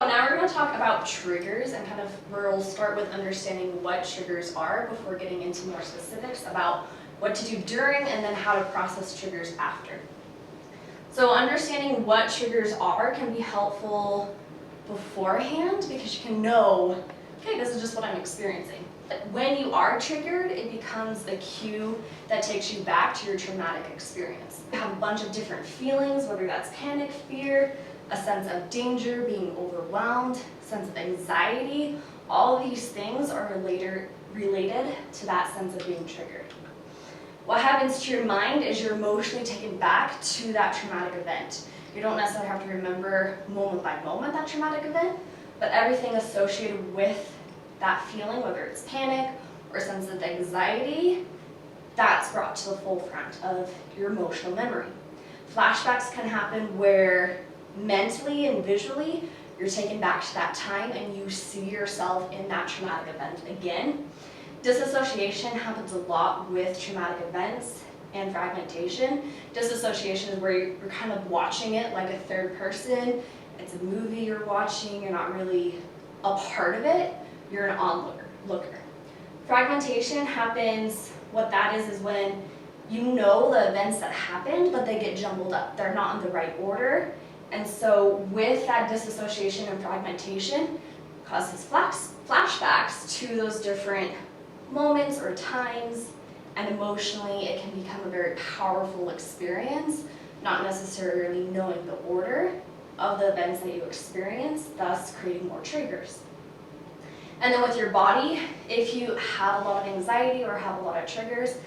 Now we're going to talk about triggers, and kind of we'll start with understanding what triggers are before getting into more specifics about what to do during and then how to process triggers after. So understanding what triggers are can be helpful beforehand because you can know, okay, this is just what I'm experiencing. When you are triggered, it becomes a cue that takes you back to your traumatic experience. You have a bunch of different feelings, whether that's panic, fear, a sense of danger, being overwhelmed, sense of anxiety. All of these things are related to that sense of being triggered. What happens to your mind is you're emotionally taken back to that traumatic event. You don't necessarily have to remember moment by moment that traumatic event, but everything associated with that feeling, whether it's panic or a sense of anxiety, that's brought to the forefront of your emotional memory. Flashbacks can happen where mentally and visually you're taken back to that time and you see yourself in that traumatic event again. Disassociation happens a lot with traumatic events and fragmentation. Disassociation is where you're kind of watching it like a third person. It's a movie you're watching, you're not really a part of it, you're an onlooker. Fragmentation happens, what that is when you know the events that happened, but they get jumbled up. They're not in the right order. And so with that disassociation and fragmentation, causes flashbacks to those different moments or times, and emotionally it can become a very powerful experience, not necessarily knowing the order of the events that you experience, thus creating more triggers. And then with your body, if you have a lot of anxiety or have a lot of triggers,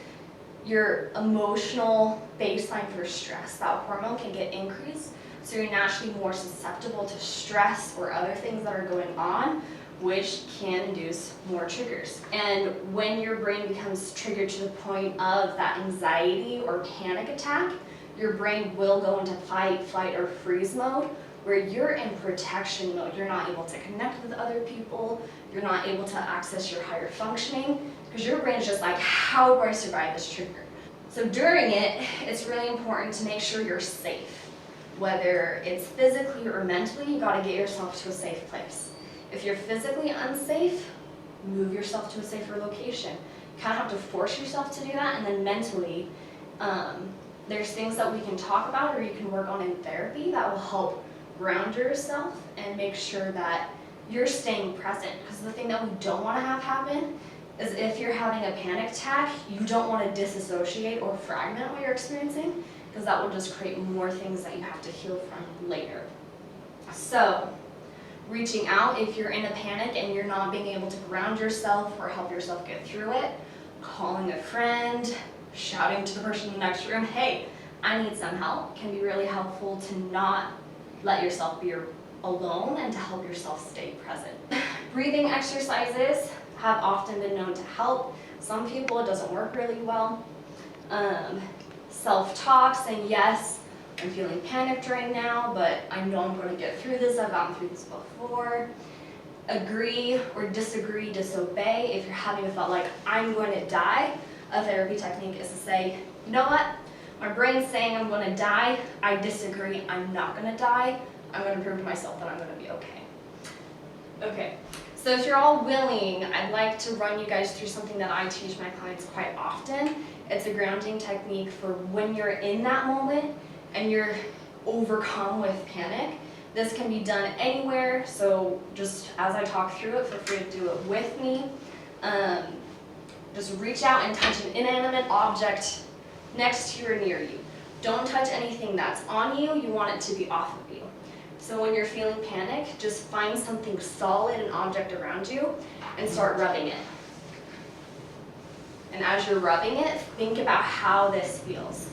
your emotional baseline for stress, that hormone can get increased, so you're naturally more susceptible to stress or other things that are going on, which can induce more triggers. And when your brain becomes triggered to the point of that anxiety or panic attack, your brain will go into fight, flight, or freeze mode, where you're in protection mode. You're not able to connect with other people, you're not able to access your higher functioning, because your brain is just like, how do I survive this trigger? So during it, it's really important to make sure you're safe. Whether it's physically or mentally, you gotta get yourself to a safe place. If you're physically unsafe, move yourself to a safer location. You kind of have to force yourself to do that, and then mentally, there's things that we can talk about or you can work on in therapy that will help ground yourself and make sure that you're staying present. Because the thing that we don't want to have happen is if you're having a panic attack, you don't want to disassociate or fragment what you're experiencing, because that will just create more things that you have to heal from later. So, reaching out if you're in a panic and you're not being able to ground yourself or help yourself get through it, calling a friend, shouting to the person in the next room, hey, I need some help, can be really helpful to not let yourself be alone and to help yourself stay present. Breathing exercises have often been known to help. Some people it doesn't work really well. Self-talk, saying yes, I'm feeling panicked right now, but I know I'm going to get through this, I've gone through this before. Agree or disagree, disobey. If you're having a thought like, I'm going to die, a therapy technique is to say, you know what, my brain's saying I'm going to die, I disagree, I'm not going to die, I'm going to prove to myself that I'm going to be okay. Okay, so if you're all willing, I'd like to run you guys through something that I teach my clients quite often. It's a grounding technique for when you're in that moment and you're overcome with panic. This can be done anywhere, so just as I talk through it, feel free to do it with me. Just reach out and touch an inanimate object next to you or near you. Don't touch anything that's on you, you want it to be off of you. So when you're feeling panic, just find something solid, an object around you, and start rubbing it. And as you're rubbing it, think about how this feels.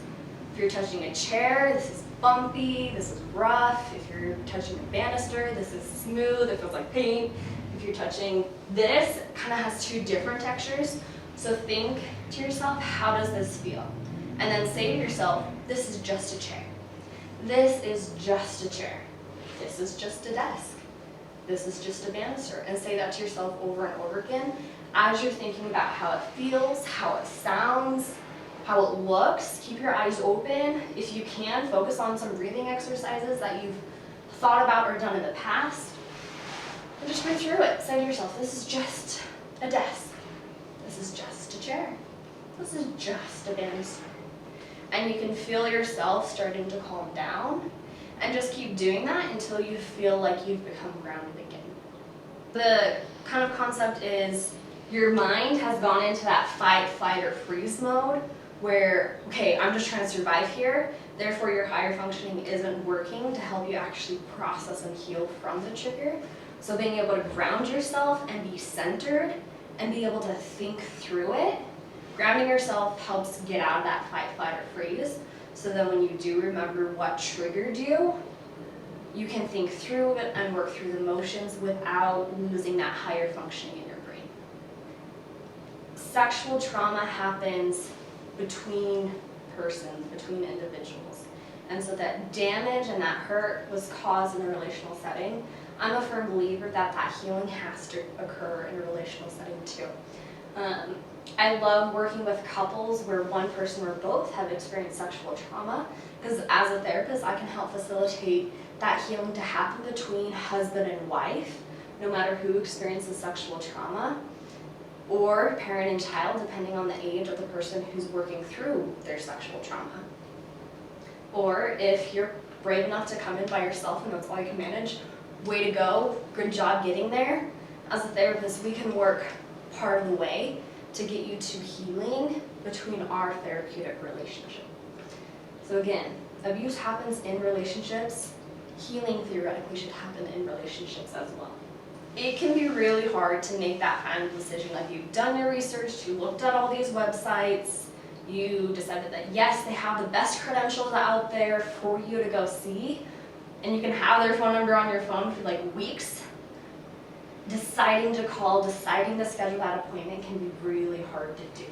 If you're touching a chair, this is bumpy, this is rough. If you're touching a banister, this is smooth, it feels like paint. If you're touching this, it kind of has two different textures. So think to yourself, how does this feel? And then say to yourself, this is just a chair. This is just a chair. This is just a desk. This is just a banister. And say that to yourself over and over again as you're thinking about how it feels, how it sounds, how it looks. Keep your eyes open. If you can, focus on some breathing exercises that you've thought about or done in the past. And just breathe through it. Say to yourself, this is just a desk. This is just a chair. This is just a banister. And you can feel yourself starting to calm down. And just keep doing that until you feel like you've become grounded again. The kind of concept is your mind has gone into that fight, flight, or freeze mode where, okay, I'm just trying to survive here. Therefore, your higher functioning isn't working to help you actually process and heal from the trigger. So being able to ground yourself and be centered and be able to think through it, grounding yourself helps get out of that fight, flight, or freeze. So that when you do remember what triggered you, you can think through it and work through the motions without losing that higher functioning in your brain. Sexual trauma happens between persons, between individuals. And so that damage and that hurt was caused in a relational setting. I'm a firm believer that that healing has to occur in a relational setting too. I love working with couples where one person or both have experienced sexual trauma, because as a therapist, I can help facilitate that healing to happen between husband and wife, no matter who experiences sexual trauma, or parent and child, depending on the age of the person who's working through their sexual trauma. Or if you're brave enough to come in by yourself and that's all you can manage, way to go, good job getting there. As a therapist, we can work part of the way to get you to healing between our therapeutic relationship. So again, abuse happens in relationships. Healing theoretically should happen in relationships as well. It can be really hard to make that final decision. Like, you've done your research, you looked at all these websites, you decided that yes, they have the best credentials out there for you to go see, and you can have their phone number on your phone for like weeks. Deciding to call, deciding to schedule that appointment can be really hard to do.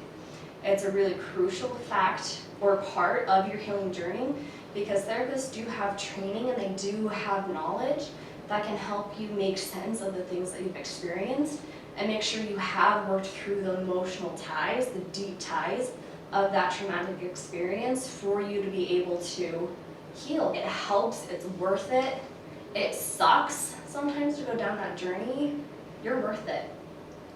It's a really crucial fact or part of your healing journey, because therapists do have training and they do have knowledge that can help you make sense of the things that you've experienced and make sure you have worked through the emotional ties, the deep ties of that traumatic experience for you to be able to heal. It helps, it's worth it. It sucks sometimes to go down that journey. You're worth it.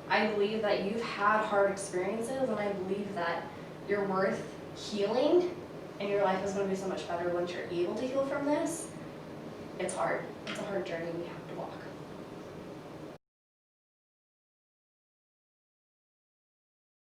I believe that you've had hard experiences, and I believe that you're worth healing, and your life is going to be so much better once you're able to heal from this. It's hard. It's a hard journey we have.